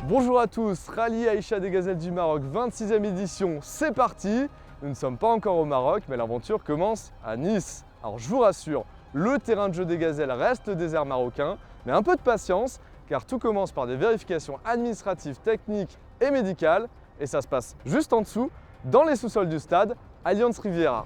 Bonjour à tous, Rallye Aïcha des Gazelles du Maroc, 26e édition, c'est parti. Nous ne sommes pas encore au Maroc, mais l'aventure commence à Nice. Alors je vous rassure, le terrain de jeu des gazelles reste le désert marocain, mais un peu de patience, car tout commence par des vérifications administratives, techniques et médicales, et ça se passe juste en dessous, dans les sous-sols du stade, Allianz Riviera.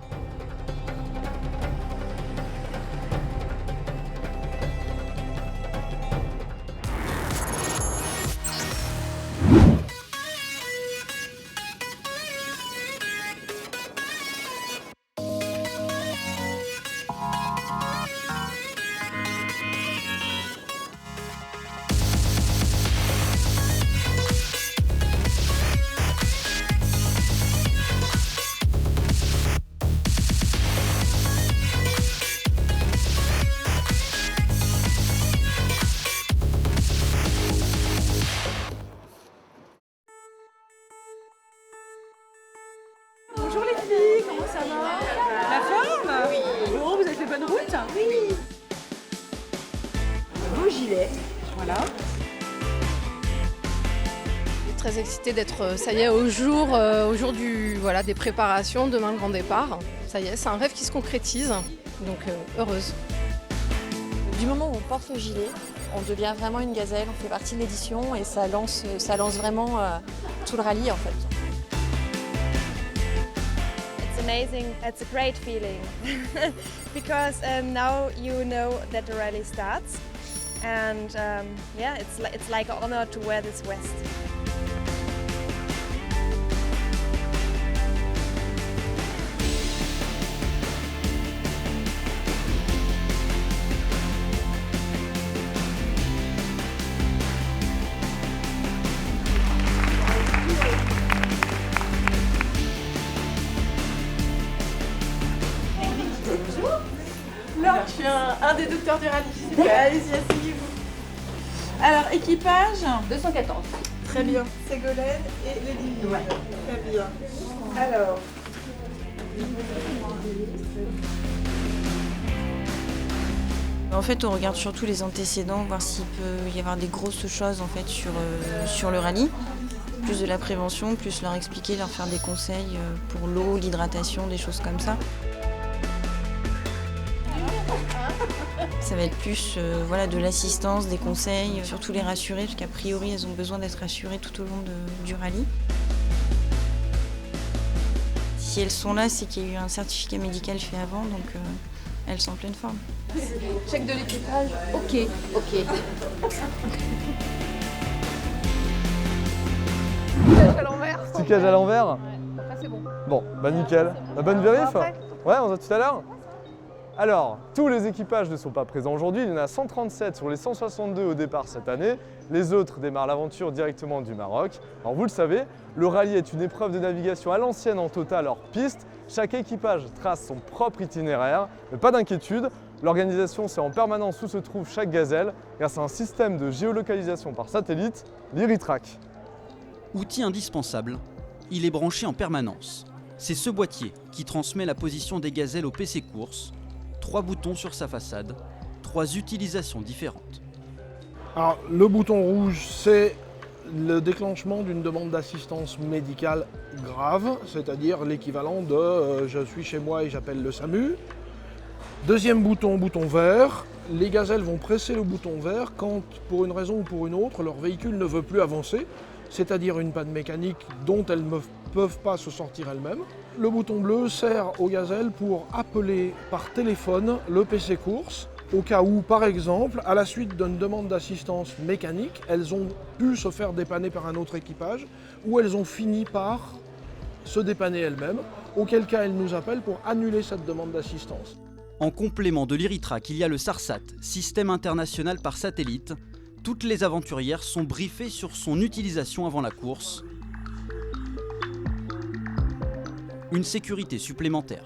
Bonjour les filles, comment ça va? La forme? Oui. Bon, vous avez fait bonne route? Oui. Beau gilet, voilà. Très excitée d'être, ça y est, au jour des préparations, demain le grand départ. Ça y est, c'est un rêve qui se concrétise, donc heureuse. Du moment où on porte le gilet, on devient vraiment une gazelle, on fait partie de l'édition et ça lance vraiment tout le rallye en fait. It's amazing. It's a great feeling because now you know that the rally starts, and yeah, it's like an honor to wear this vest. Laure, je suis un des docteurs du rallye. Allez-y, asseyez-vous. Alors, équipage 214. Très bien. Ségolène et Lady. Ouais. Très bien. Alors. En fait, on regarde surtout les antécédents, voir s'il peut y avoir des grosses choses en fait sur le rallye. Plus de la prévention, plus leur expliquer, leur faire des conseils pour l'eau, l'hydratation, des choses comme ça. Ça va être plus de l'assistance, des conseils, surtout les rassurer, parce qu'a priori, elles ont besoin d'être rassurées tout au long du rallye. Si elles sont là, c'est qu'il y a eu un certificat médical fait avant, donc elles sont en pleine forme. Chèque de l'équipage. Ok. À l'envers. Stickage à l'envers? Après c'est bon. Bon, bah nickel. La bonne vérif? Ouais, on se voit tout à l'heure. Alors, tous les équipages ne sont pas présents aujourd'hui, il y en a 137 sur les 162 au départ cette année. Les autres démarrent l'aventure directement du Maroc. Alors vous le savez, le rallye est une épreuve de navigation à l'ancienne en total hors piste. Chaque équipage trace son propre itinéraire, mais pas d'inquiétude, l'organisation sait en permanence où se trouve chaque gazelle grâce à un système de géolocalisation par satellite, l'IRITRAC. Outil indispensable, il est branché en permanence. C'est ce boîtier qui transmet la position des gazelles au PC course. 3 boutons sur sa façade, 3 utilisations différentes. Alors, le bouton rouge, c'est le déclenchement d'une demande d'assistance médicale grave, c'est-à-dire l'équivalent de je suis chez moi et j'appelle le SAMU. Deuxième bouton, bouton vert. Les gazelles vont presser le bouton vert quand, pour une raison ou pour une autre, leur véhicule ne veut plus avancer, c'est-à-dire une panne mécanique dont elles ne peuvent pas se sortir elles-mêmes. Le bouton bleu sert aux gazelles pour appeler par téléphone le PC course, au cas où, par exemple, à la suite d'une demande d'assistance mécanique, elles ont pu se faire dépanner par un autre équipage, ou elles ont fini par se dépanner elles-mêmes, auquel cas elles nous appellent pour annuler cette demande d'assistance. En complément de l'IRITRAC, il y a le SARSAT, Système international par satellite. Toutes les aventurières sont briefées sur son utilisation avant la course. Une sécurité supplémentaire.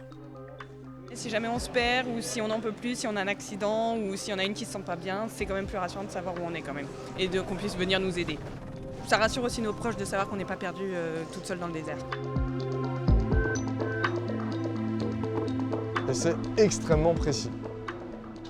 Si jamais on se perd ou si on n'en peut plus, si on a un accident ou si on a une qui ne se sent pas bien, c'est quand même plus rassurant de savoir où on est quand même et qu'on puisse venir nous aider. Ça rassure aussi nos proches de savoir qu'on n'est pas perdu toute seule dans le désert. Et c'est extrêmement précis.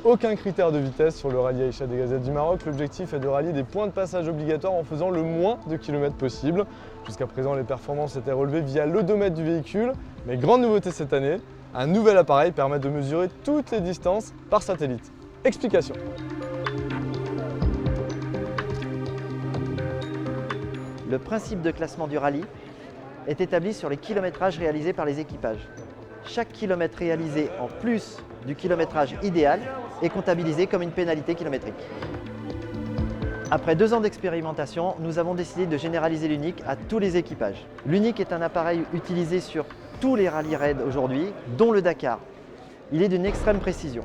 Aucun critère de vitesse sur le rallye Aïcha des Gazettes du Maroc. L'objectif est de rallier des points de passage obligatoires en faisant le moins de kilomètres possible. Jusqu'à présent, les performances étaient relevées via l'odomètre du véhicule. Mais grande nouveauté cette année, un nouvel appareil permet de mesurer toutes les distances par satellite. Explication. Le principe de classement du rallye est établi sur les kilométrages réalisés par les équipages. Chaque kilomètre réalisé en plus du kilométrage idéal est comptabilisé comme une pénalité kilométrique. Après 2 ans d'expérimentation, nous avons décidé de généraliser l'Unique à tous les équipages. L'Unique est un appareil utilisé sur tous les rallye raids aujourd'hui, dont le Dakar. Il est d'une extrême précision.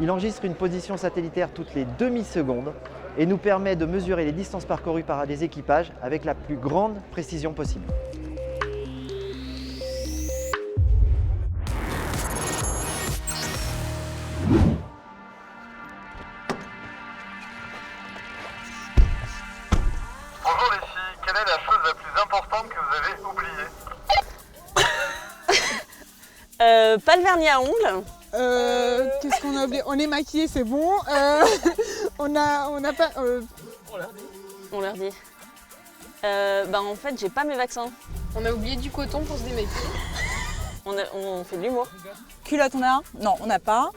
Il enregistre une position satellitaire toutes les demi-secondes et nous permet de mesurer les distances parcourues par les équipages avec la plus grande précision possible. Bonjour les filles, quelle est la chose la plus importante que vous avez oubliée? Pas le vernis à ongles. Qu'est-ce qu'on a oublié? On est maquillés, c'est bon. On n'a pas... On leur dit. En fait, j'ai pas mes vaccins. On a oublié du coton pour se démaquiller. On fait de l'humour. Culotte, on a? Non, on n'a pas.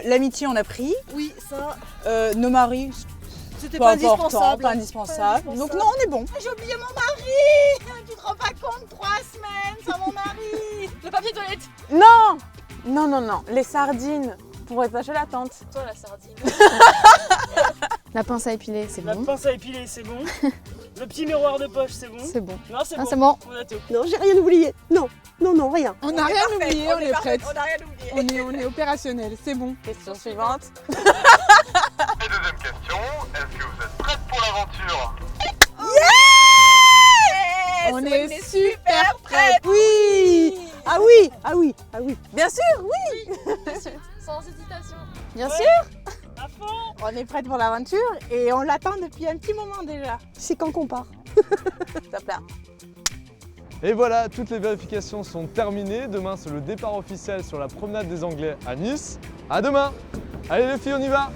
L'amitié, on a pris. Oui, ça. Nos maris, C'était pas pas important, indispensable. pas indispensable. Donc non, on est bon. J'ai oublié mon mari. Tu te rends pas compte, 3 semaines sans mon mari. Le papier toilette. Non. Non, non, non. Les sardines pour attacher la tente. Toi, la sardine. La pince à épiler, c'est bon. La pince à épiler, c'est bon. Le petit miroir de poche, c'est bon. C'est bon. Non, c'est Ah, bon. c'est bon. On a tout. Non, j'ai rien oublié. Non, non, non, rien. On n'a rien oublié, on est prête. On n'a rien oublié. On est opérationnel, c'est bon. Question suivante. Et deuxième question, est-ce que vous êtes prête pour l'aventure? On est super prêts. Oui. Ah oui, ah oui, ah oui. Bien sûr, oui. Sans hésitation. Bien sûr. À fond. On est prête pour l'aventure et on l'attend depuis un petit moment déjà. C'est quand qu'on part. Top là. Et voilà, toutes les vérifications sont terminées. Demain, c'est le départ officiel sur la promenade des Anglais à Nice. À demain. Allez les filles, on y va.